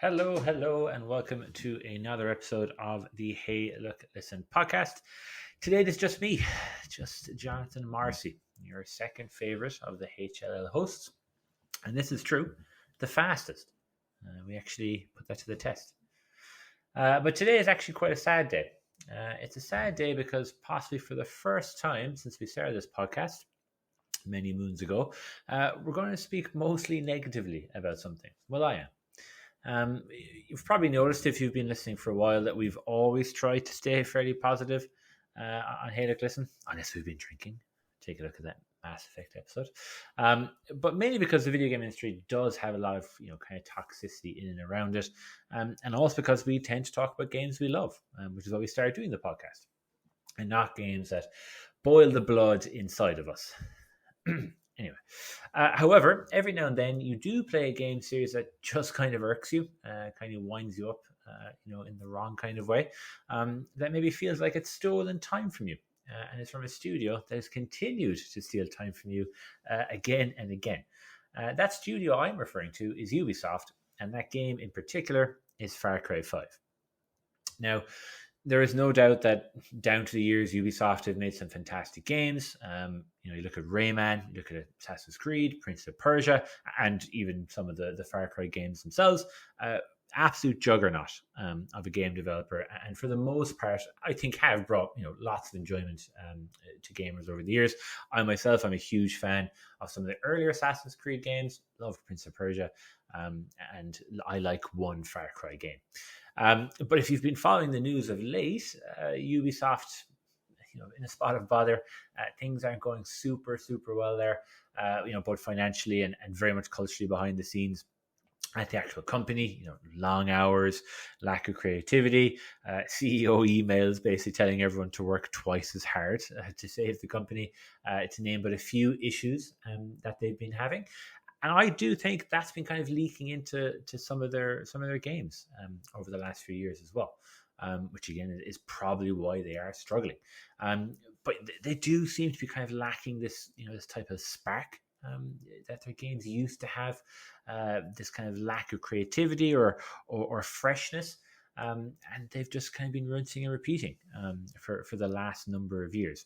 Hello, and welcome to another episode of the Hey, Look, Listen podcast. Today, it's just me, just Jonathan Marcy, your second favorite of the HLL hosts. And this is true, the fastest. We actually put that to the test. But today is actually quite a sad day. It's a sad day because possibly for the first time since we started this podcast, many moons ago, we're going to speak mostly negatively about something. Well, I am. You've probably noticed if you've been listening for a while that we've always tried to stay fairly positive on Hey Look Listen, unless we've been drinking. Take a look at that Mass Effect episode. But mainly because the video game industry does have a lot of kind of toxicity in and around it, and also because we tend to talk about games we love, which is why we started doing the podcast, and not games that boil the blood inside of us. Anyway, however, every now and then you do play a game series that just kind of irks you, kind of winds you up, in the wrong kind of way, that maybe feels like it's stolen time from you. And it's from a studio that has continued to steal time from you again and again. That studio I'm referring to is Ubisoft, and that game in particular is Far Cry 5. Now, there is no doubt that down to the years, Ubisoft have made some fantastic games. You look at Rayman, you look at Assassin's Creed, Prince of Persia, and even some of the Far Cry games themselves. Absolute juggernaut of a game developer, and for the most part, I think have brought lots of enjoyment to gamers over the years. I'm a huge fan of some of the earlier Assassin's Creed games. Love Prince of Persia, and I like one Far Cry game. But if you've been following the news of late, Ubisoft, in a spot of bother, things aren't going super well there. Both financially and very much culturally behind the scenes at the actual company. Long hours, lack of creativity, CEO emails basically telling everyone to work twice as hard to save the company, to name but a few issues that they've been having. And I do think that's been kind of leaking into some of their games over the last few years as well, which again is probably why they are struggling. But they do seem to be kind of lacking this this type of spark that their games used to have, this kind of lack of creativity or freshness, and they've just kind of been rinsing and repeating for the last number of years.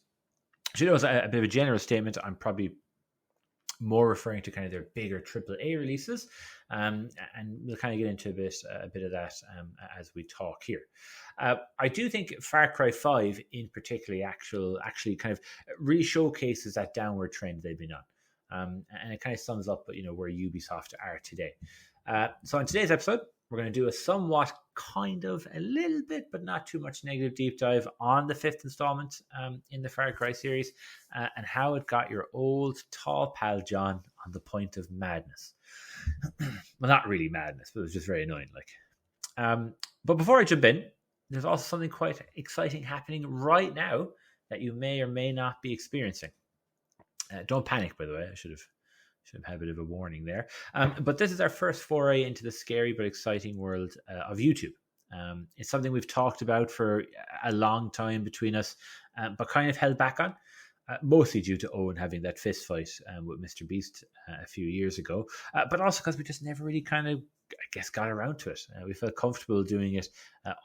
So it's a bit of a generous statement. I'm probably more referring to kind of their bigger AAA releases, and we'll kind of get into a bit of that as we talk here. I do think Far Cry 5 in particular actually kind of really showcases that downward trend they've been on, and it kind of sums up where Ubisoft are today. So in today's episode, we're going to do a somewhat kind of a little bit, but not too much negative deep dive on the fifth installment in the Far Cry series, and how it got your old tall pal John on the point of madness. Well, not really madness, but it was just very annoying. But before I jump in, there's also something quite exciting happening right now that you may or may not be experiencing. Don't panic, by the way. I should have had a bit of a warning there. But this is our first foray into the scary but exciting world of YouTube. It's something we've talked about for a long time between us, but kind of held back on, mostly due to Owen having that fist fight with Mr. Beast a few years ago, but also because we just never really kind of, got around to it. We felt comfortable doing it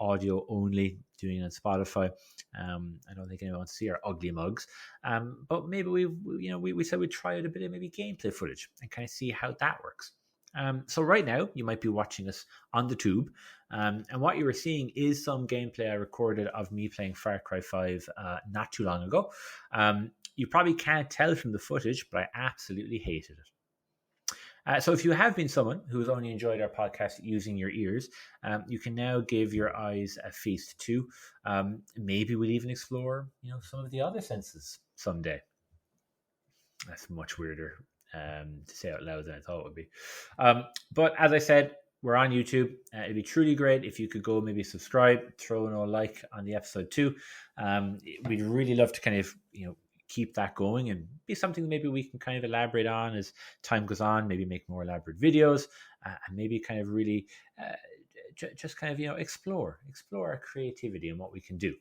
audio only, doing it on Spotify. I don't think anyone wants to see our ugly mugs, but maybe we said we'd try out a bit of maybe gameplay footage and kind of see how that works. So right now you might be watching us on the tube, and what you are seeing is some gameplay I recorded of me playing Far Cry 5 not too long ago. You probably can't tell from the footage, but I absolutely hated it. So if you have been someone who has only enjoyed our podcast using your ears, you can now give your eyes a feast too. Maybe we'll even explore, some of the other senses someday. That's much weirder to say out loud than I thought it would be. But as I said, we're on YouTube. It'd be truly great if you could go maybe subscribe, throw in a like on the episode too. We'd really love to kind of, keep that going and be something maybe we can kind of elaborate on as time goes on, maybe make more elaborate videos, and maybe kind of really just kind of, explore our creativity and what we can do.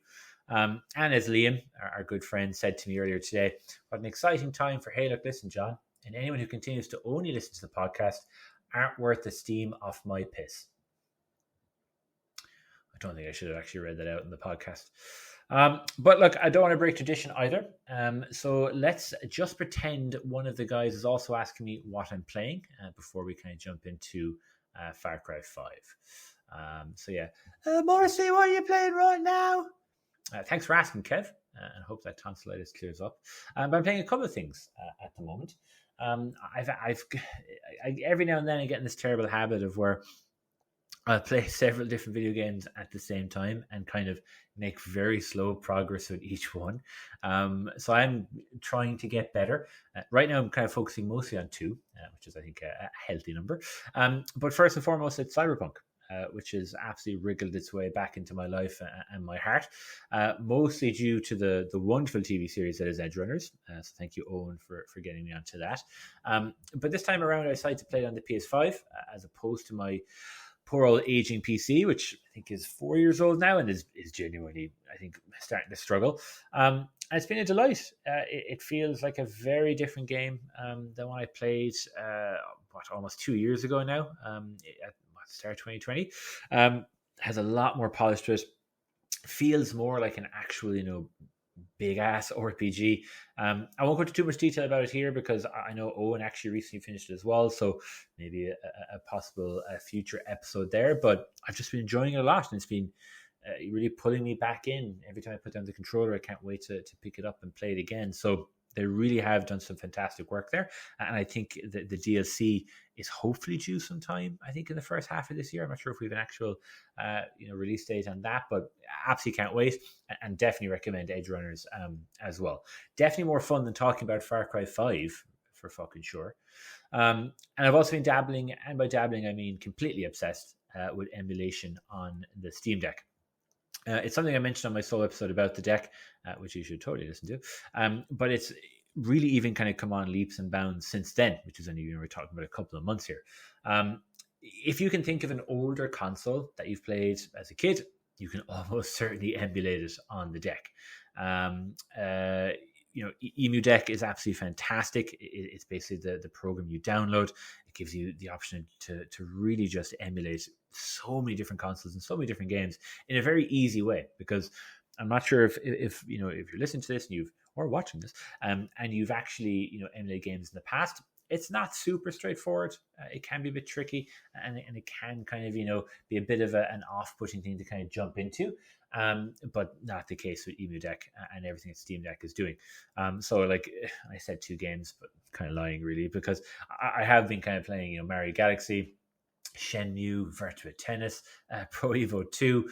And as Liam, our good friend, said to me earlier today, what an exciting time for Hey Look Listen, John. And anyone who continues to only listen to the podcast aren't worth the steam off my piss. I don't think I should have actually read that out in the podcast. But look, I don't want to break tradition either. So let's just pretend one of the guys is also asking me what I'm playing before we kind of jump into Far Cry 5. So yeah, Morrissey, what are you playing right now? Thanks for asking, Kev. And hope that tonsillitis clears up. But I'm playing a couple of things at the moment. I've every now and then I get in this terrible habit of where I'll play several different video games at the same time and kind of make very slow progress with each one. So I'm trying to get better. Right now, I'm kind of focusing mostly on two, which is, I think, a healthy number. But first and foremost, it's Cyberpunk. Which has absolutely wriggled its way back into my life and my heart, mostly due to the wonderful TV series that is Edge Runners. So thank you, Owen, for getting me onto that. But this time around, I decided to play it on the PS5 as opposed to my poor old aging PC, which I think is 4 years old now and is genuinely, I think, starting to struggle. And it's been a delight. It feels like a very different game than when I played, almost 2 years ago now, at start 2020. Has a lot more polish to it. Feels more like an actual, big ass RPG. I won't go into too much detail about it here because I know Owen actually recently finished it as well, so maybe a possible future episode there. But I've just been enjoying it a lot, and it's been really pulling me back in. Every time I put down the controller, I can't wait to pick it up and play it again. So they really have done some fantastic work there, and I think that the DLC is hopefully due sometime, I think, in the first half of this year. I'm not sure if we have an actual release date on that, but absolutely can't wait, and definitely recommend Edge Runners as well. Definitely more fun than talking about Far Cry 5, for fucking sure. And I've also been dabbling, and by dabbling I mean completely obsessed with emulation on the Steam Deck. It's something I mentioned on my solo episode about the deck, which you should totally listen to. But it's really even kind of come on leaps and bounds since then, which is only, we're talking about a couple of months here. If you can think of an older console that you've played as a kid, you can almost certainly emulate it on the deck. Emu Deck is absolutely fantastic. It's basically the program you download. It gives you the option to really just emulate so many different consoles and so many different games in a very easy way. Because I'm not sure if you're listening to this and or watching this, and you've actually emulated games in the past. It's not super straightforward. It can be a bit tricky, and it can kind of be a bit of an off-putting thing to kind of jump into. But not the case with Emu Deck and everything that Steam Deck is doing. So like I said, 2 games, but kind of lying really, because I have been kind of playing Mario Galaxy, Shenmue, Virtua Tennis, Pro Evo 2,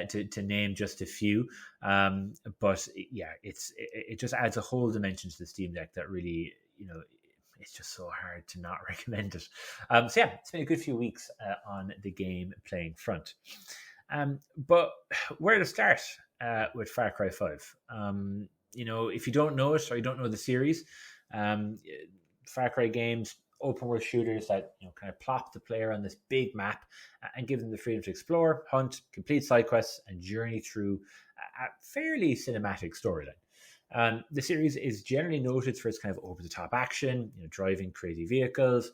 to name just a few. But yeah, it just adds a whole dimension to the Steam Deck that really, it's just so hard to not recommend it. So yeah, it's been a good few weeks on the game playing front. But where to start with Far Cry 5? If you don't know it or you don't know the series, Far Cry games, open world shooters that kind of plop the player on this big map and give them the freedom to explore, hunt, complete side quests, and journey through a fairly cinematic storyline. The series is generally noted for its kind of over-the-top action, driving crazy vehicles,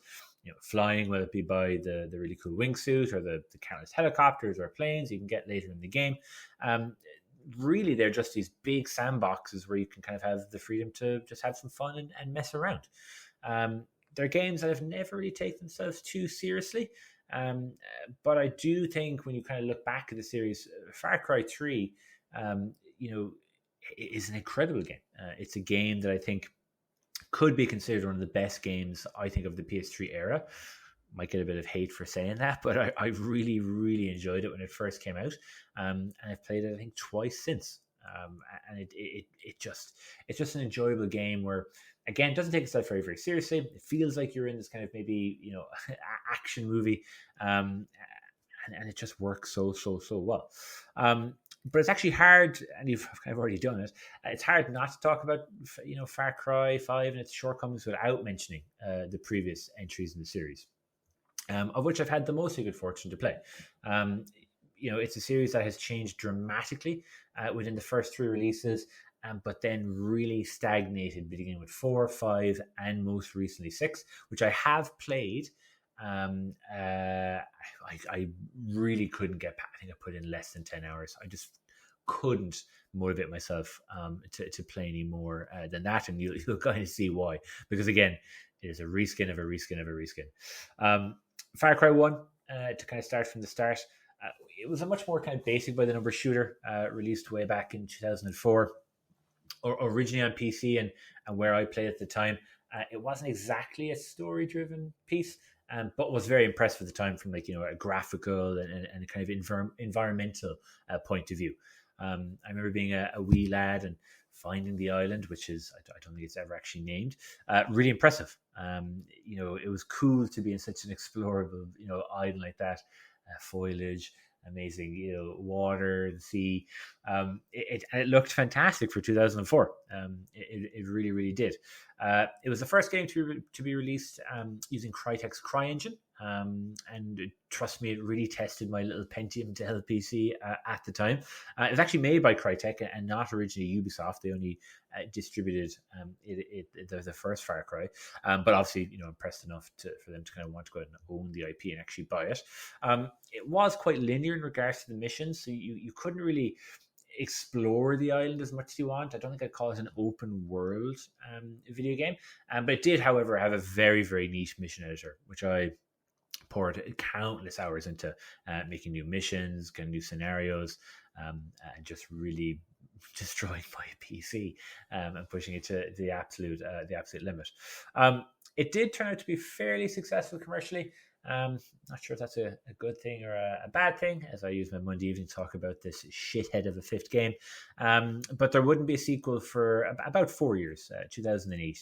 flying, whether it be by the really cool wingsuit or the countless helicopters or planes you can get later in the game. Really, they're just these big sandboxes where you can kind of have the freedom to just have some fun and mess around. They're games that have never really taken themselves too seriously. But I do think when you kind of look back at the series, Far Cry 3, is an incredible game. It's a game that I think could be considered one of the best games, I think, of the PS3 era. Might get a bit of hate for saying that, but I really, really enjoyed it when it first came out. And I've played it, I think, twice since. And it's just an enjoyable game where, again, it doesn't take itself very, very seriously. It feels like you're in this kind of maybe, action movie. And it just works so well. But it's actually hard, and you've kind of already done it. It's hard not to talk about, Far Cry 5 and its shortcomings without mentioning the previous entries in the series, of which I've had the most good fortune to play. It's a series that has changed dramatically within the first 3 releases, but then really stagnated beginning with 4, 5, and most recently 6, which I have played. I really couldn't get past. I think I put in less than 10 hours. I just couldn't motivate myself to play any more than that, and you'll kind of see why. Because again, it is a reskin of a reskin of a reskin. Far Cry 1, to kind of start from the start, it was a much more kind of basic by the number shooter, released way back in 2004, or originally on PC, and where I played at the time. It wasn't exactly a story driven piece, but was very impressive at the time from like a graphical and a kind of environmental point of view. I remember being a wee lad and finding the island, which is I don't think it's ever actually named. Really impressive. It was cool to be in such an explorable island like that. Foliage, amazing, water, the sea. It looked fantastic for 2004. It really, really did. It was the first game to be released using Crytek's CryEngine. And trust me, it really tested my little Pentium to hell PC at the time. It was actually made by Crytek and not originally Ubisoft. They only distributed the first Far Cry, but obviously impressed enough for them to kind of want to go ahead and own the IP and actually buy it. It was quite linear in regards to the missions, so you couldn't really explore the island as much as you want. I don't think I'd call it an open world video game, but it did, however, have a very, very neat mission editor, which I poured countless hours into, making new missions, getting new scenarios, and just really destroying my PC and pushing it to the absolute limit. It did turn out to be fairly successful commercially. Not sure if that's a good thing or a bad thing, as I use my Monday evening to talk about this shithead of a fifth game. But there wouldn't be a sequel for about 4 years, 2008.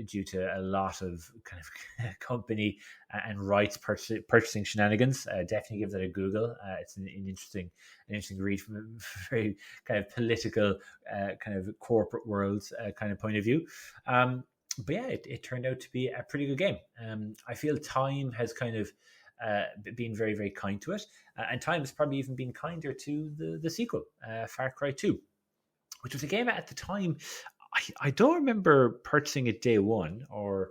Due to a lot of kind of company and rights purchasing shenanigans. Definitely give that a Google. It's an interesting read from a very kind of political, kind of corporate world kind of point of view. But yeah, it turned out to be a pretty good game. I feel time has kind of been very, very kind to it, and time has probably even been kinder to the sequel, Far Cry 2, which was a game at the time. I don't remember purchasing it day one or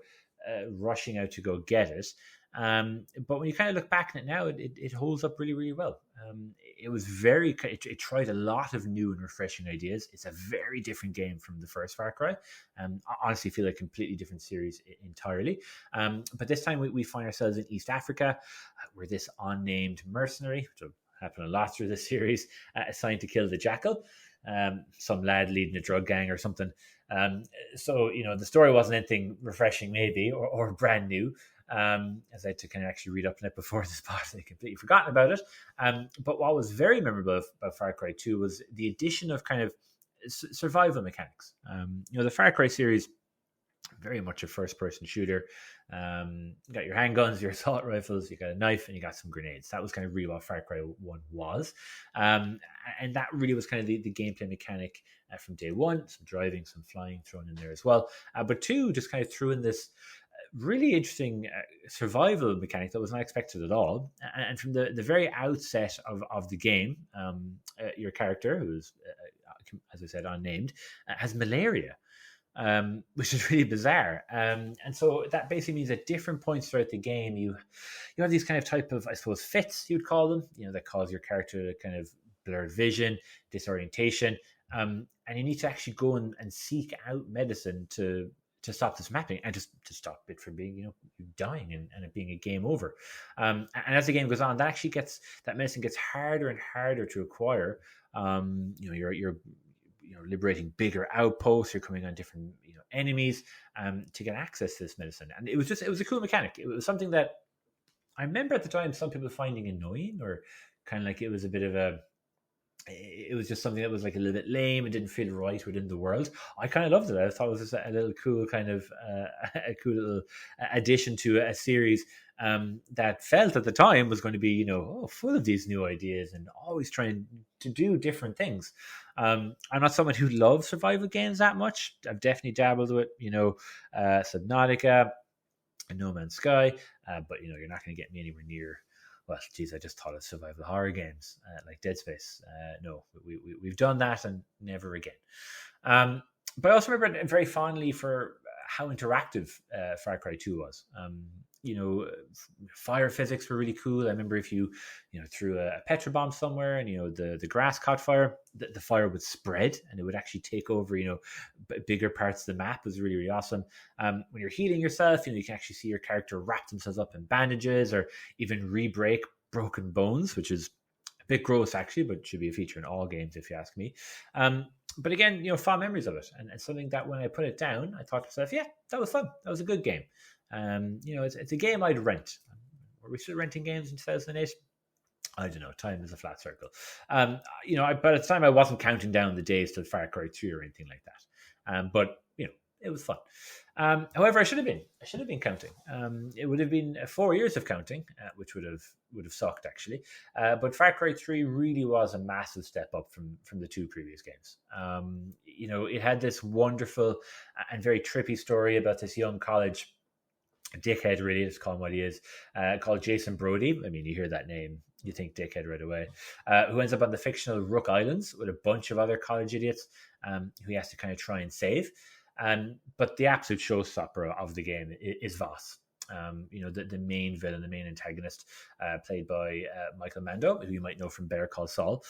rushing out to go get it. But when you kind of look back on it now, it holds up really, really well. It was it tried a lot of new and refreshing ideas. It's a very different game from the first Far Cry. I honestly feel like a completely different series entirely. But this time we find ourselves in East Africa. We're this unnamed mercenary, which will happen a lot through this series, assigned to kill the jackal. Some lad leading a drug gang or something. So the story wasn't anything refreshing, maybe, or brand new. As I had to kind of actually read up on it before this part, I completely forgotten about it. But what was very memorable about Far Cry 2 was the addition of kind of survival mechanics. The Far Cry series, very much a first-person shooter. You got your handguns, your assault rifles, you got a knife, and you got some grenades. That was kind of really what Far Cry 1 was. And that really was kind of the gameplay mechanic from day one. Some driving, some flying thrown in there as well. But 2 just kind of threw in this really interesting survival mechanic that was not expected at all. And from the very outset of the game, your character, who's, as I said, unnamed, has malaria. Which is really bizarre. And so that basically means at different points throughout the game, you have these kind of type of, I suppose, fits, you'd call them, that cause your character to kind of blurred vision, disorientation. And you need to actually go and seek out medicine to stop this from happening and just to stop it from being, dying and it being a game over. And as the game goes on, that medicine gets harder and harder to acquire. You're liberating bigger outposts. You're coming on different enemies to get access to this medicine, and it was a cool mechanic. It was something that I remember at the time some people finding annoying, or kind of like it was a bit of it was just something that was like a little bit lame and didn't feel right within the world. I kind of loved it. I thought it was just a little cool kind of a cool little addition to a series that felt at the time was going to be, full of these new ideas and always trying to do different things. I'm not someone who loves survival games that much. I've definitely dabbled with, Subnautica and No Man's Sky, but you're not going to get me anywhere near. Well, geez, I just thought of survival horror games like Dead Space. No, we've done that and never again. But I also remember it very fondly for how interactive Far Cry 2 was. fire physics were really cool. I remember if you threw a petrol bomb somewhere and the grass caught fire, the fire would spread and it would actually take over bigger parts of the map. It was really, really awesome. When you're healing yourself, you can actually see your character wrap themselves up in bandages or even re-break broken bones, which is a bit gross actually, but should be a feature in all games if you ask me. But again, fond memories of it, and something that when I put it down, I thought to myself, yeah, that was fun. That was a good game. It's a game I'd rent. Were we still renting games in 2008? I don't know. Time is a flat circle. By the time I wasn't counting down the days till Far Cry 3 or anything like that. But it was fun. However, I should have been counting. It would have been 4 years of counting, which would have sucked actually. But Far Cry 3 really was a massive step up from the two previous games. It had this wonderful and very trippy story about this young college dickhead, really, let's call him what he is, called Jason Brody. I mean, you hear that name, you think dickhead right away, who ends up on the fictional Rook Islands with a bunch of other college idiots who he has to kind of try and save. But the absolute showstopper of the game is Voss. The main villain, the main antagonist, played by Michael Mando, who you might know from Better Call Saul.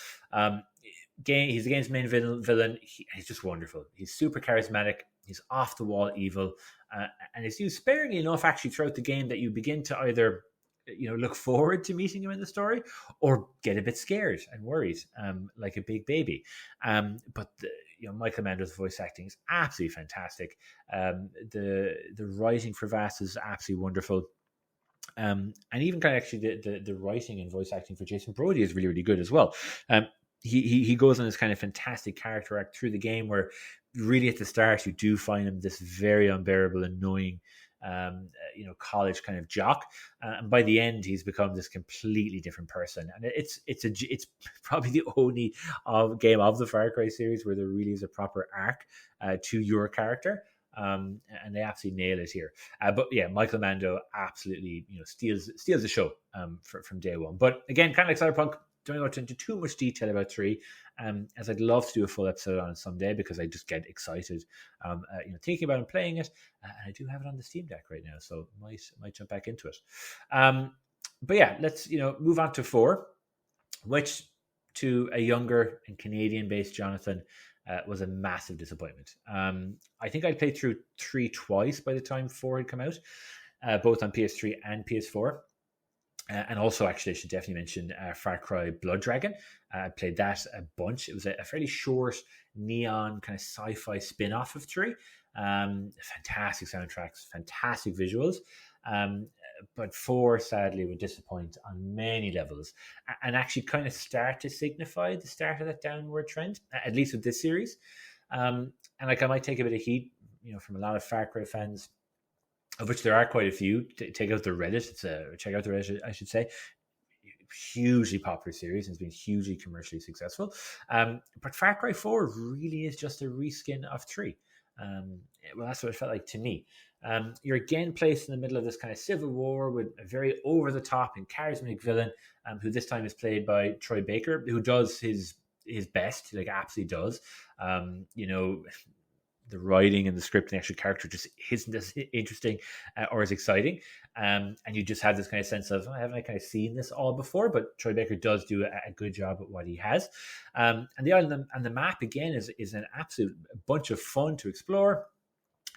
He's the game's main villain. He's just wonderful. He's super charismatic. He's off the wall evil, and it's used sparingly enough actually throughout the game that you begin to either look forward to meeting him in the story or get a bit scared and worried, like a big baby. But Michael Mando's voice acting is absolutely fantastic. The writing for Vass is absolutely wonderful. And even kind of actually the writing and voice acting for Jason Brody is really, really good as well. He goes on this kind of fantastic character arc through the game where really at the start you do find him this very unbearable, annoying college kind of jock, and by the end he's become this completely different person. And it's probably the only game of the Far Cry series where there really is a proper arc to your character. And they absolutely nail it here. But yeah, Michael Mando absolutely steals the show from day one. But again, kind of like Cyberpunk, don't go into too much detail about 3, as I'd love to do a full episode on it someday because I just get excited, thinking about and playing it. And I do have it on the Steam Deck right now, so might jump back into it. But yeah, let's move on to 4, which to a younger and Canadian-based Jonathan was a massive disappointment. I think I played through 3 twice by the time 4 had come out, both on PS3 and PS4. And also, actually, I should definitely mention Far Cry Blood Dragon. I played that a bunch. It was a fairly short, neon kind of sci-fi spin-off of 3. Fantastic soundtracks, fantastic visuals. But 4, sadly, would disappoint on many levels and actually kind of start to signify the start of that downward trend, at least with this series. And I might take a bit of heat, from a lot of Far Cry fans, of which there are quite a few. Take out the Reddit. Check out the Reddit, I should say. Hugely popular series and it's been hugely commercially successful. But Far Cry 4 really is just a reskin of 3. Well, that's what it felt like to me. You're again placed in the middle of this kind of civil war with a very over-the-top and charismatic villain, who this time is played by Troy Baker, who does his best, like absolutely does. The writing and the script and the actual character just isn't as interesting or as exciting. And you just have this kind of sense of, haven't I kind of seen this all before? But Troy Baker does do a good job at what he has. And the island and the map, again, is an absolute bunch of fun to explore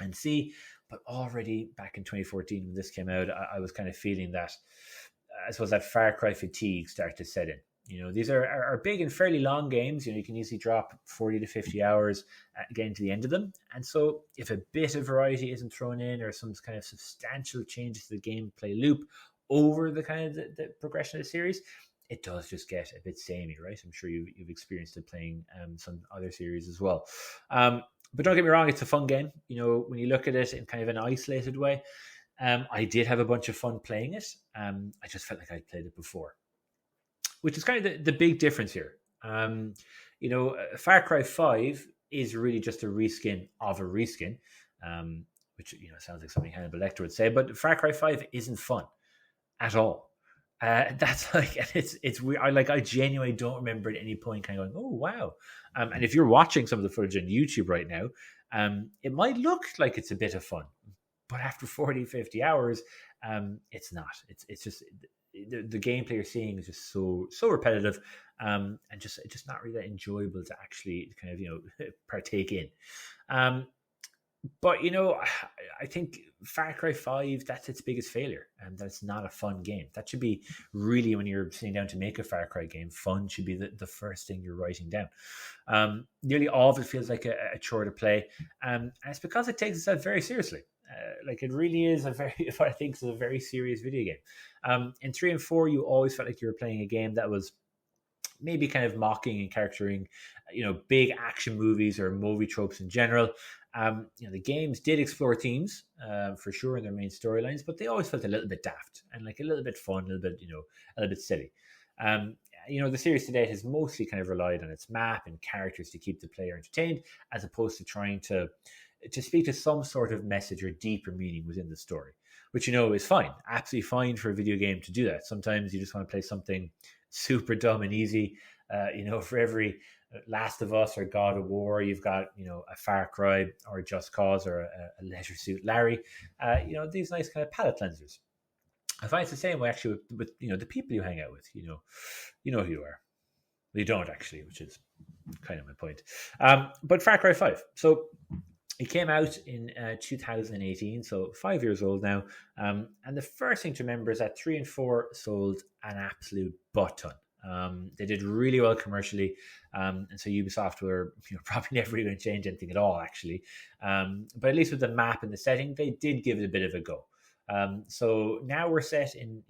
and see. But already back in 2014, when this came out, I was kind of feeling that, I suppose, that Far Cry fatigue started to set in. These are big and fairly long games. You can easily drop 40 to 50 hours getting to the end of them. And so if a bit of variety isn't thrown in or some kind of substantial changes to the gameplay loop over the kind of the progression of the series, it does just get a bit samey, right? I'm sure you've experienced it playing some other series as well. But don't get me wrong, it's a fun game. When you look at it in kind of an isolated way, I did have a bunch of fun playing it. I just felt like I'd played it before, which is kind of the big difference here. Far Cry 5 is really just a reskin of a reskin, which sounds like something Hannibal Lecter would say, but Far Cry 5 isn't fun at all. That's like, and it's weird. I genuinely don't remember at any point kind of going, oh wow. And if you're watching some of the footage on YouTube right now, it might look like it's a bit of fun, But after 40, 50 hours, it's not. It's just the gameplay you're seeing is just so repetitive, and just not really that enjoyable to actually kind of partake in. Um, but I think Far Cry 5, that's its biggest failure, and that's not a fun game. That should be really, when you're sitting down to make a Far Cry game, fun should be the first thing you're writing down. Nearly all of it feels like a chore to play, and it's because it takes itself very seriously. Like, it really is what I think is a very serious video game. In 3 and 4, you always felt like you were playing a game that was maybe kind of mocking and charactering, big action movies or movie tropes in general. The games did explore themes, for sure, in their main storylines, but they always felt a little bit daft and like a little bit fun, a little bit silly. The series today has mostly kind of relied on its map and characters to keep the player entertained, as opposed to trying to speak to some sort of message or deeper meaning within the story, which is fine, absolutely fine for a video game to do that. Sometimes you just want to play something super dumb and easy. For every Last of Us or God of War, you've got a Far Cry or a Just Cause or a Leisure Suit Larry. These nice kind of palate cleansers. I find it's the same way actually with the people you hang out with. You know who you are. Well, you don't actually, which is kind of my point. But Far Cry 5. So it came out in 2018, so 5 years old now. And the first thing to remember is that 3 and 4 sold an absolute butt ton. They did really well commercially, and so Ubisoft were probably never going to change anything at all, actually. But at least with the map and the setting, they did give it a bit of a go. So now we're set in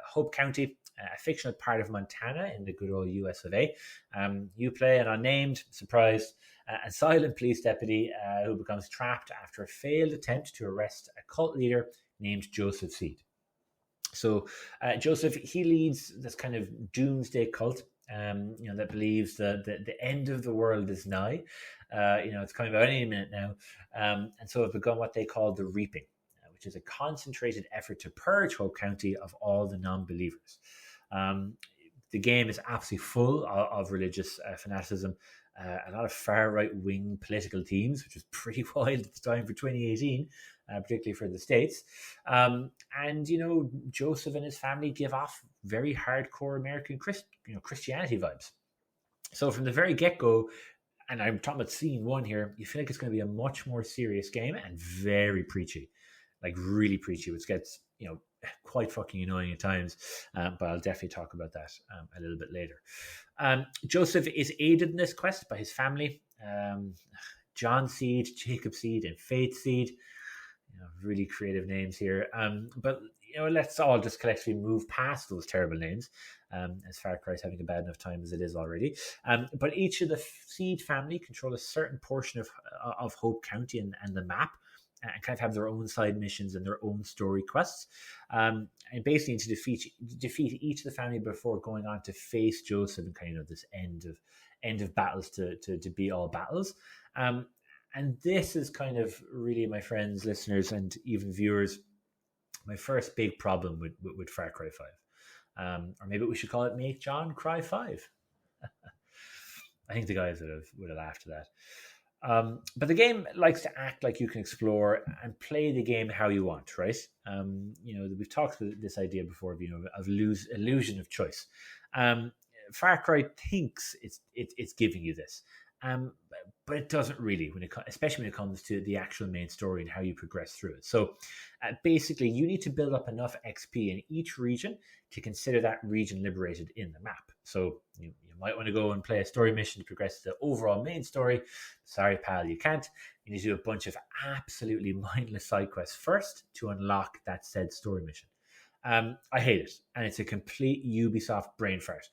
Hope County, a fictional part of Montana in the good old US of A. You play an unnamed, surprised, and silent police deputy who becomes trapped after a failed attempt to arrest a cult leader named Joseph Seed. So Joseph, he leads this kind of doomsday cult, that believes that the end of the world is nigh. It's coming about any minute now. And so have begun what they call the Reaping, which is a concentrated effort to purge Hope County of all the non-believers. The game is absolutely full of religious fanaticism, a lot of far-right wing political themes, which was pretty wild at the time for 2018, particularly for the States. And Joseph and his family give off very hardcore American Christianity vibes. So from the very get-go, and I'm talking about scene one here, you feel like it's going to be a much more serious game and very preachy, like really preachy, which gets quite fucking annoying at times, but I'll definitely talk about that a little bit later. Joseph is aided in this quest by his family, John Seed, Jacob Seed, and Faith Seed. Really creative names here. But let's all just collectively move past those terrible names, as Far Cry is having a bad enough time as it is already. But each of the Seed family control a certain portion of Hope County and the map, and kind of have their own side missions and their own story quests. And basically to defeat each of the family before going on to face Joseph and kind of this end of battles to be all battles. And this is kind of really, my friends, listeners, and even viewers, my first big problem with Far Cry 5. Or maybe we should call it Make John Cry 5. I think the guys would have laughed at that. But the game likes to act like you can explore and play the game how you want, right? We've talked about this idea before, of illusion of choice. Far Cry thinks it's giving you this, but it doesn't really, especially when it comes to the actual main story and how you progress through it. So basically, you need to build up enough XP in each region to consider that region liberated in the map. So you might want to go and play a story mission to progress the overall main story. Sorry, pal, you can't. You need to do a bunch of absolutely mindless side quests first to unlock that said story mission. I hate it, and it's a complete Ubisoft brain fart.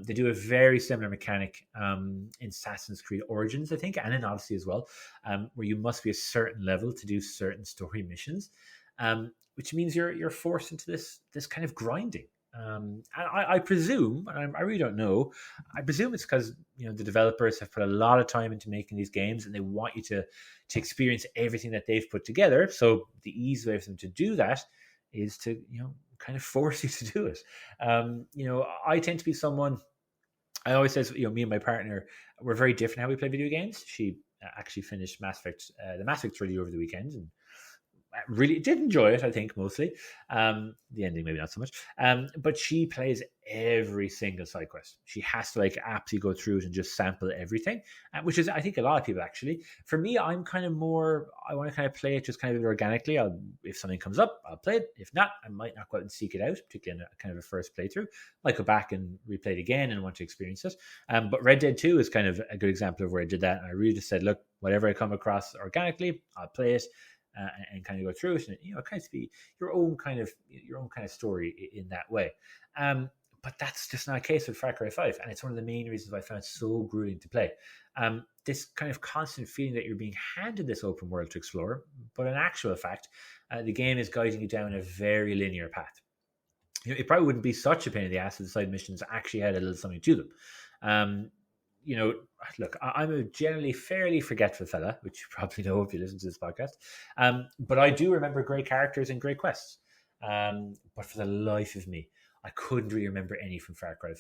They do a very similar mechanic in Assassin's Creed Origins, I think, and in Odyssey as well, where you must be a certain level to do certain story missions, which means you're forced into this kind of grinding. And I presume, and I really don't know, I presume it's because the developers have put a lot of time into making these games, and they want you to experience everything that they've put together. So the easy way for them to do that is to kind of force you to do it. I tend to be someone, I always say, me and my partner, we're very different how we play video games. She actually finished the Mass Effect trilogy over the weekend, and really did enjoy it, I think, mostly. The ending, maybe not so much. But she plays every single side quest. She has to like absolutely go through it and just sample everything, which is, I think, a lot of people actually. For me, I'm kind of more, I want to kind of play it just kind of organically. If something comes up, I'll play it. If not, I might not go out and seek it out, particularly in a kind of a first playthrough. I might go back and replay it again and want to experience it. But Red Dead 2 is kind of a good example of where I did that. And I really just said, look, whatever I come across organically, I'll play it. And kind of go through it, and it kind of be your own kind of story in that way. But that's just not a case with Far Cry 5, and it's one of the main reasons why I found it so grueling to play. This kind of constant feeling that you're being handed this open world to explore, but in actual fact, the game is guiding you down a very linear path. It probably wouldn't be such a pain in the ass if the side missions actually had a little something to them. Look, I'm a generally fairly forgetful fella, which you probably know if you listen to this podcast. But I do remember great characters and great quests. But for the life of me, I couldn't really remember any from Far Cry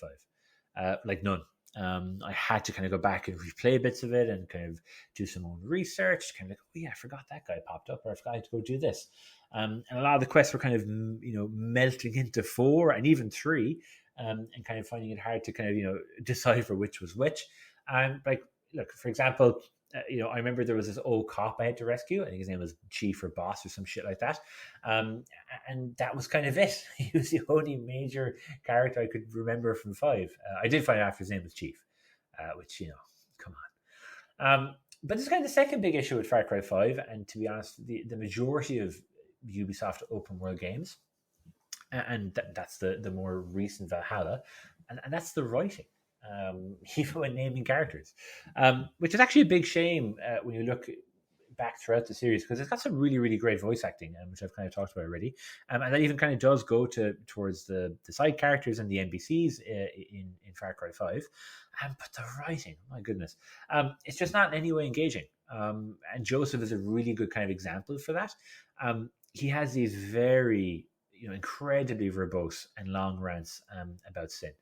5. Like none. I had to kind of go back and replay bits of it and kind of do some own research. Kind of like, oh yeah, I forgot that guy popped up, or I forgot to go do this. And a lot of the quests were kind of, melting into 4 and even 3. And kind of finding it hard to kind of, decipher which was which. Like, look, for example, I remember there was this old cop I had to rescue. I think his name was Chief or Boss or some shit like that. And that was kind of it. He was the only major character I could remember from 5. I did find out after his name was Chief, which, come on. But this is kind of the second big issue with Far Cry 5. And to be honest, the majority of Ubisoft open world games, and that's the more recent Valhalla, and that's the writing, even when naming characters, which is actually a big shame when you look back throughout the series, because it's got some really, really great voice acting, which I've kind of talked about already, and that even kind of does go towards the side characters and the NPCs in Far Cry 5, but the writing, my goodness, it's just not in any way engaging, and Joseph is a really good kind of example for that. He has these very incredibly verbose and long rants about sin,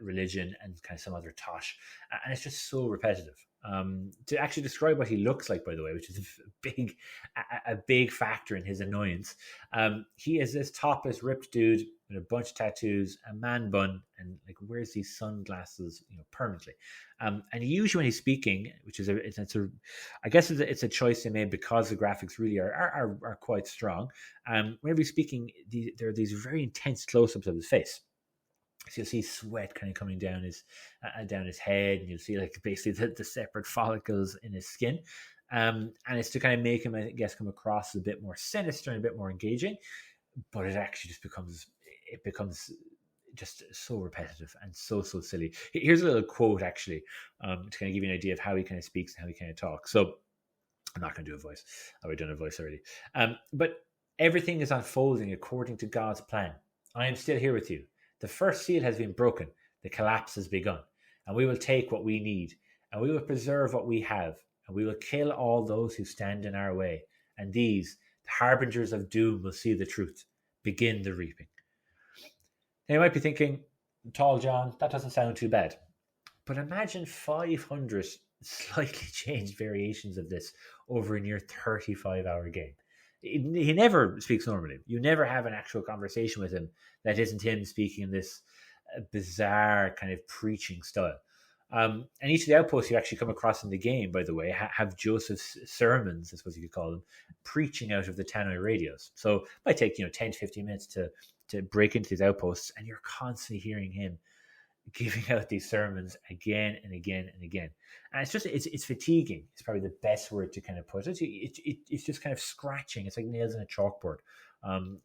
religion, and kind of some other tosh, and it's just so repetitive. To actually describe what he looks like, by the way, which is a big factor in his annoyance, he is this topless, ripped dude with a bunch of tattoos, a man bun, and like wears these sunglasses, permanently. And usually when he's speaking, which is I guess it's a choice they made because the graphics really are quite strong. Whenever he's speaking, there are these very intense close-ups of his face. So you'll see sweat kind of coming down his head, and you'll see like basically the separate follicles in his skin, and it's to kind of make him, I guess, come across a bit more sinister and a bit more engaging. But it actually just becomes just so repetitive and so silly. Here's a little quote actually, to kind of give you an idea of how he kind of speaks and how he kind of talks. So I'm not going to do a voice. I've already done a voice already. But everything is unfolding according to God's plan. I am still here with you. The first seal has been broken. The collapse has begun. And we will take what we need. And we will preserve what we have. And we will kill all those who stand in our way. And these, the harbingers of doom, will see the truth. Begin the reaping. Now you might be thinking, Tall John, that doesn't sound too bad. But imagine 500 slightly changed variations of this over a near 35-hour game. He never speaks normally. You never have an actual conversation with him that isn't him speaking in this bizarre kind of preaching style. And each of the outposts you actually come across in the game, by the way, have Joseph's sermons, I suppose you could call them, preaching out of the tannoy radios. So it might take 10 to 15 minutes to break into these outposts, and you're constantly hearing him giving out these sermons again and again and again. And it's fatiguing. It's probably the best word to kind of put it. It's just kind of scratching. It's like nails in a chalkboard.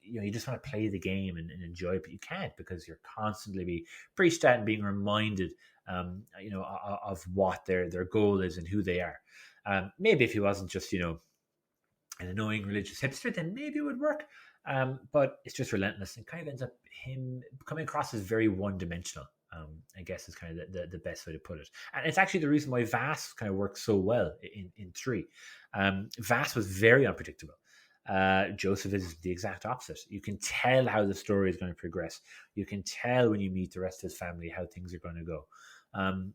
You just want to play the game and enjoy it, but you can't, because you're constantly being preached at and being reminded, of what their goal is and who they are. Maybe if he wasn't just, an annoying religious hipster, then maybe it would work. But it's just relentless, and kind of ends up him coming across as very one-dimensional. I guess is kind of the best way to put it. And it's actually the reason why Vass kind of works so well in 3. Vass was very unpredictable. Joseph is the exact opposite. You can tell how the story is going to progress. You can tell when you meet the rest of his family how things are going to go.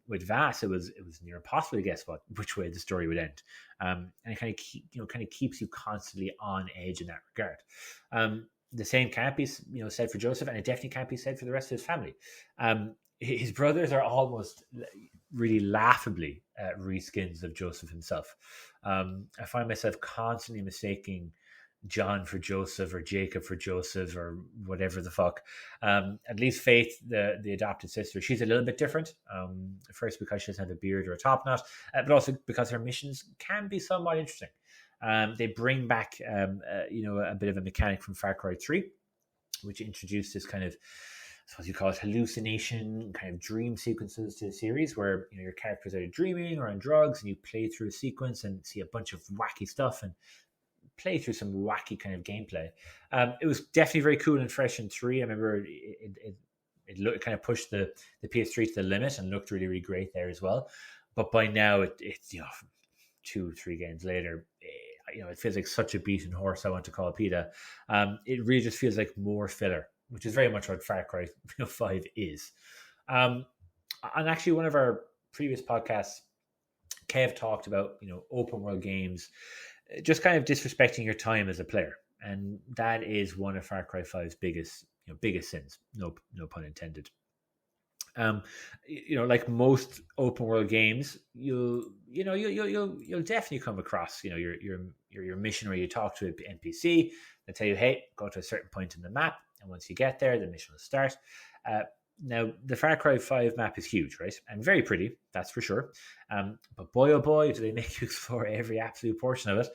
With Vass, it was near impossible to guess which way the story would end, and it kind of keeps you constantly on edge in that regard. The same can't be said for Joseph, and it definitely can't be said for the rest of his family. His brothers are almost really laughably reskins of Joseph himself. I find myself constantly mistaking John for Joseph or Jacob for Joseph or whatever the fuck. At least Faith, the adopted sister, she's a little bit different. First because she doesn't have a beard or a top knot, but also because her missions can be somewhat interesting. They bring back a bit of a mechanic from Far Cry 3, which introduced this kind of, I suppose you call it, hallucination kind of dream sequences to the series, where your characters are dreaming or on drugs, and you play through a sequence and see a bunch of wacky stuff and play through some wacky kind of gameplay. It was definitely very cool and fresh in 3. I remember it kind of pushed the PS3 to the limit and looked really, really great there as well. But by now, it's 2-3 games later, it feels like such a beaten horse. I want to call PETA. It really just feels like more filler, which is very much what Far Cry 5 is. And actually, one of our previous podcasts, Kev talked about open world games just kind of disrespecting your time as a player, and that is one of Far Cry 5's biggest sins. No pun intended. Like most open world games, you'll definitely come across your mission where you talk to an NPC. They tell you, hey, go to a certain point in the map, and once you get there, the mission will start. Now, the Far Cry 5 map is huge, right? And very pretty, that's for sure. But boy, oh boy, do they make you explore every absolute portion of it.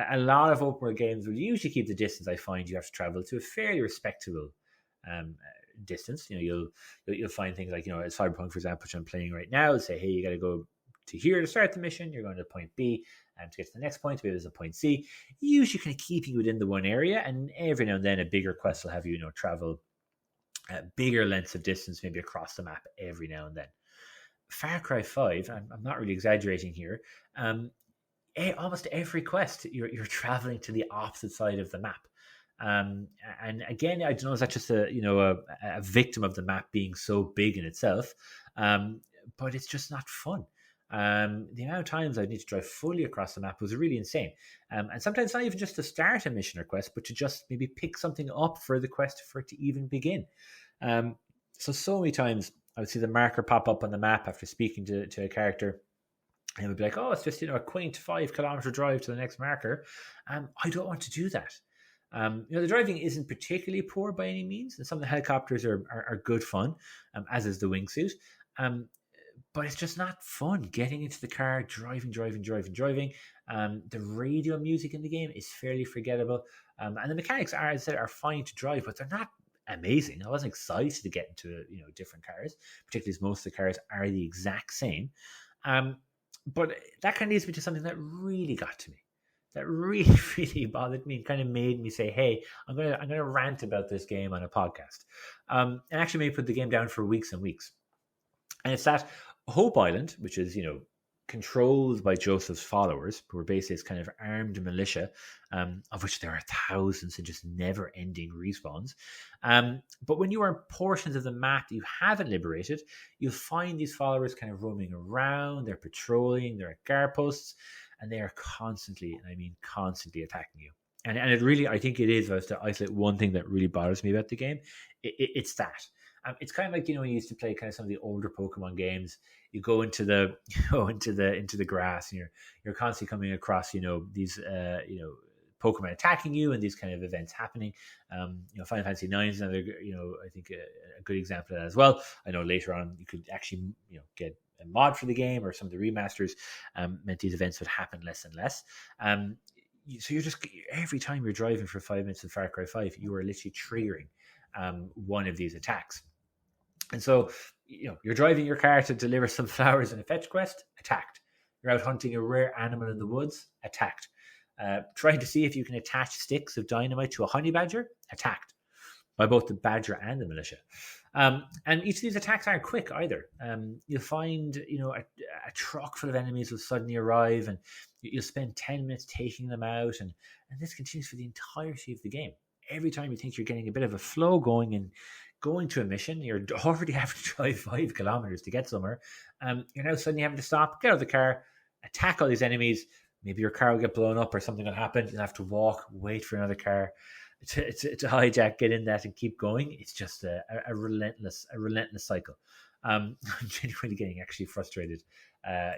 A lot of open world games will usually keep the distance. I find you have to travel to a fairly respectable distance. You'll find things like, as Cyberpunk, for example, which I'm playing right now, say, hey, you got to go to here to start the mission. You're going to point B, and to get to the next point, maybe there's a point C. Usually kind of keeping you within the one area, and every now and then a bigger quest will have you, travel bigger lengths of distance, maybe across the map every now and then. Far Cry 5, I'm not really exaggerating here, almost every quest you're traveling to the opposite side of the map. And again, I don't know, is that just a victim of the map being so big in itself? But it's just not fun. The amount of times I need to drive fully across the map was really insane. And sometimes not even just to start a mission or quest, but to just maybe pick something up for the quest for it to even begin. So many times I would see the marker pop up on the map after speaking to a character, and it would be like, oh, it's just a quaint 5-kilometer drive to the next marker. I don't want to do that. The driving isn't particularly poor by any means, and some of the helicopters are good fun, as is the wingsuit. But it's just not fun getting into the car, driving. The radio music in the game is fairly forgettable. And the mechanics are fine to drive, but they're not amazing. I wasn't excited to get into different cars, particularly as most of the cars are the exact same. But that kind of leads me to something that really got to me, that really, really bothered me, and kind of made me say, hey, I'm gonna rant about this game on a podcast. And actually made me put the game down for weeks and weeks. And it's that Hope Island, which is, controlled by Joseph's followers, who are basically this kind of armed militia, of which there are thousands and just never-ending respawns. But when you are in portions of the map that you haven't liberated, you'll find these followers kind of roaming around, they're patrolling, they're at guard posts, and they are constantly, and I mean constantly, attacking you. And it really, I think it is, if I was to isolate one thing that really bothers me about the game, it's that. It's kind of like, when you used to play kind of some of the older Pokemon games, you go into the grass, and you're constantly coming across these Pokemon attacking you, and these kind of events happening. Final Fantasy IX is another I think a good example of that as well. I know later on you could actually get a mod for the game, or some of the remasters meant these events would happen less and less. So you're just, every time you're driving for 5 minutes in Far Cry 5, you are literally triggering one of these attacks. And so, you're driving your car to deliver some flowers in a fetch quest, attacked. You're out hunting a rare animal in the woods, attacked. Trying to see if you can attach sticks of dynamite to a honey badger, attacked by both the badger and the militia. And each of these attacks aren't quick either. You'll find, a truck full of enemies will suddenly arrive, and you'll spend 10 minutes taking them out, and this continues for the entirety of the game. every time you think you're getting a bit of a flow going and going to a mission, you're already having to drive 5 kilometers to get somewhere. You're now suddenly having to stop, get out of the car, attack all these enemies. Maybe your car will get blown up or something will happen. You'll have to walk, wait for another car to hijack, get in that, and keep going. It's just a relentless cycle. I'm genuinely getting actually frustrated,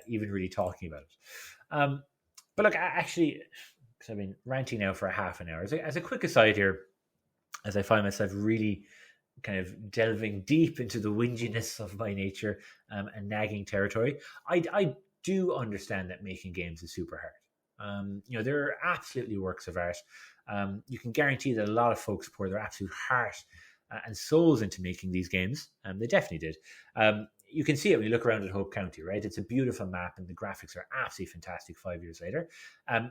even really talking about it. But look, actually, because I've been ranting now for a half an hour. As a quick aside here, as I find myself really kind of delving deep into the whinginess of my nature and nagging territory, I do understand that making games is super hard. They're absolutely works of art. You can guarantee that a lot of folks pour their absolute heart and souls into making these games. They definitely did. You can see it when you look around at Hope County, right? It's a beautiful map and the graphics are absolutely fantastic 5 years later.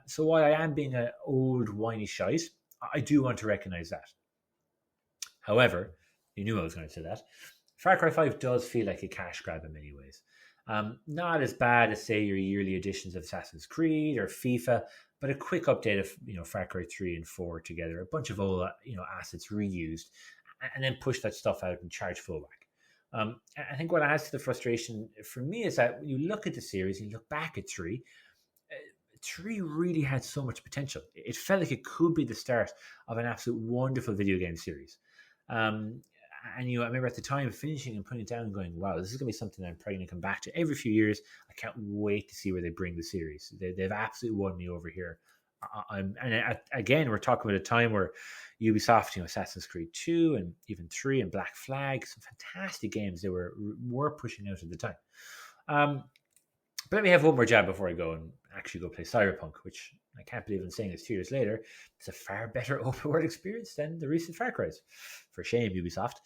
So while I am being an old whiny shite, I do want to recognize that. However, you knew I was going to say that. Far Cry 5 does feel like a cash grab in many ways. Not as bad as, say, your yearly editions of Assassin's Creed or FIFA, but a quick update of Far Cry 3 and 4 together, a bunch of old assets reused, and then push that stuff out and charge full whack. I think what adds to the frustration for me is that when you look at the series and you look back at 3, 3 really had so much potential. It felt like it could be the start of an absolute wonderful video game series. And I remember at the time finishing and putting it down and going, wow, this is going to be something I'm probably going to come back to every few years. I can't wait to see where they bring the series. They've absolutely won me over here. Again, we're talking about a time where Ubisoft, Assassin's Creed 2 and even 3 and Black Flag, some fantastic games they were pushing out at the time. But let me have one more jab before I go and actually go play Cyberpunk, which I can't believe I'm saying this 2 years later. It's a far better open world experience than the recent Far Cry's. For shame, Ubisoft.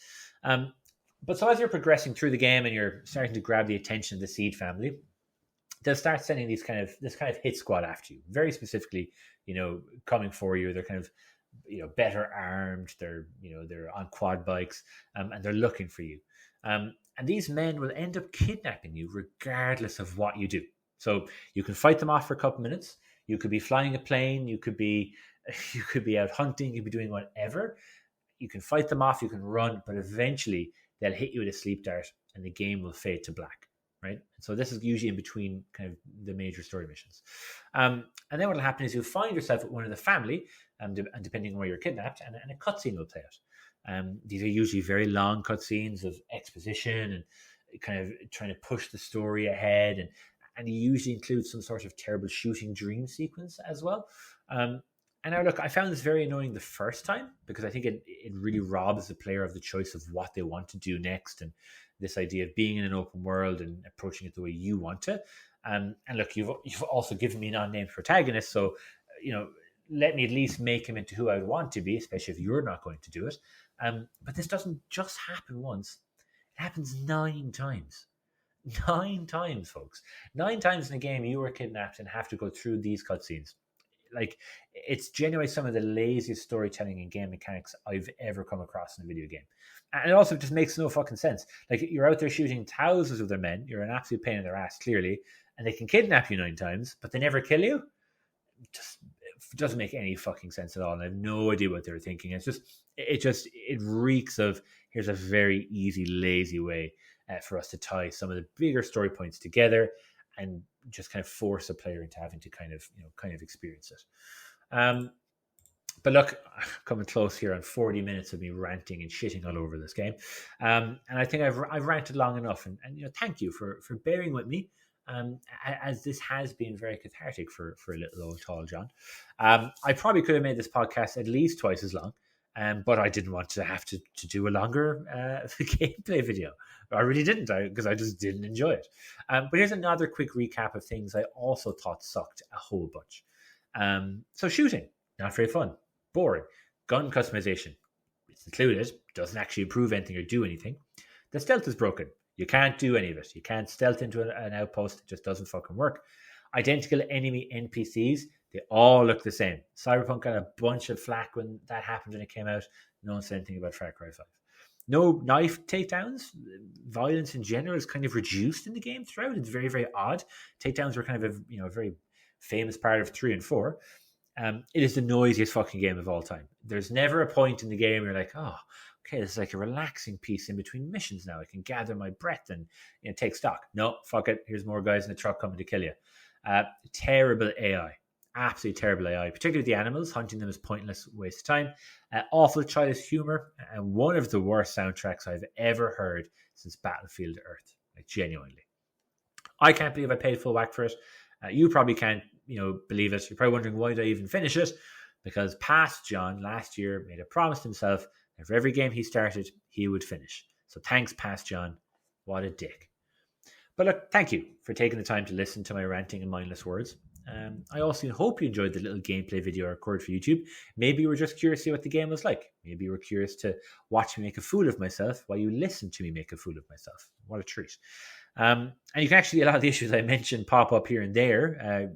But so as you're progressing through the game and you're starting to grab the attention of the Seed family, they'll start sending this kind of hit squad after you. Very specifically, coming for you. They're kind of better armed. They're on quad bikes, and they're looking for you. And these men will end up kidnapping you regardless of what you do. So you can fight them off for a couple minutes. You could be flying a plane. You could be out hunting. You could be doing whatever. You can fight them off. You can run, but eventually they'll hit you with a sleep dart, and the game will fade to black. Right, and so this is usually in between kind of the major story missions, and then what will happen is you'll find yourself with one of the family, and depending on where you're kidnapped, and a cutscene will play out. These are usually very long cutscenes of exposition and kind of trying to push the story ahead, and it usually includes some sort of terrible shooting dream sequence as well. And now, look, I found this very annoying the first time because I think it really robs the player of the choice of what they want to do next, and this idea of being in an open world and approaching it the way you want to. And look, you've also given me non-named protagonists, so let me at least make him into who I want to be, especially if you're not going to do it. But this doesn't just happen once; it happens 9 times. 9 times, folks. 9 times in a game you are kidnapped and have to go through these cutscenes. Like, it's genuinely some of the laziest storytelling and game mechanics I've ever come across in a video game. And it also just makes no fucking sense. Like, you're out there shooting thousands of their men. You're an absolute pain in their ass, clearly. And they can kidnap you 9 times, but they never kill you? It doesn't make any fucking sense at all. And I have no idea what they were thinking. It reeks of, here's a very easy, lazy way for us to tie some of the bigger story points together and just kind of force a player into having to kind of experience it. But look, coming close here on 40 minutes of me ranting and shitting all over this game. And I think I've ranted long enough. And thank you for bearing with me, as this has been very cathartic for a little old tall John. I probably could have made this podcast at least twice as long, but I didn't want to have to do a longer gameplay video. I really didn't, because I just didn't enjoy it. But here's another quick recap of things I also thought sucked a whole bunch. So shooting, not very fun. Boring. Gun customization, it's included, doesn't actually improve anything or do anything. The stealth is broken. You can't do any of it. You can't stealth into an outpost. It just doesn't fucking work. Identical enemy NPCs, they all look the same. Cyberpunk got a bunch of flack when that happened when it came out. No one said anything about Far Cry 5. No knife takedowns. Violence in general is kind of reduced in the game throughout. It's very, very odd. Takedowns were kind of a very famous part of 3 and 4. It is the noisiest fucking game of all time. There's never a point in the game where you're like, oh, okay, this is like a relaxing piece in between missions now. I can gather my breath and take stock. No, fuck it. Here's more guys in the truck coming to kill you. Terrible AI. Absolutely terrible AI, particularly with the animals. Hunting them is pointless, waste of time. Awful childish humor, and one of the worst soundtracks I've ever heard since Battlefield Earth. Like, genuinely. I can't believe I paid full whack for it. You probably can't, believe it. You're probably wondering, why did I even finish it? Because Past John last year made a promise to himself that for every game he started, he would finish. So thanks, Past John. What a dick. But look, thank you for taking the time to listen to my ranting and mindless words. I also hope you enjoyed the little gameplay video I recorded for YouTube. Maybe you were just curious to see what the game was like. Maybe you were curious to watch me make a fool of myself while you listen to me make a fool of myself. What a treat. And you can actually see a lot of the issues I mentioned pop up here and there,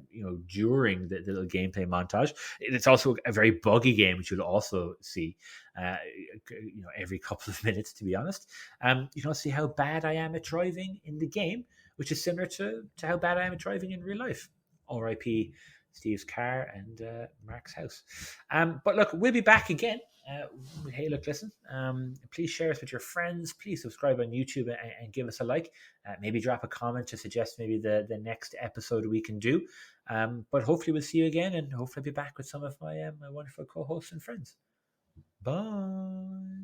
during the little gameplay montage. It's also a very buggy game, which you'll also see, every couple of minutes, to be honest. You can also see how bad I am at driving in the game, which is similar to how bad I am at driving in real life. R.I.P. Steve's car and Mark's house. But look, we'll be back again. Hey, look, listen. Please share us with your friends. Please subscribe on YouTube and give us a like. Maybe drop a comment to suggest maybe the next episode we can do. But hopefully we'll see you again, and hopefully I'll be back with some of my wonderful co-hosts and friends. Bye.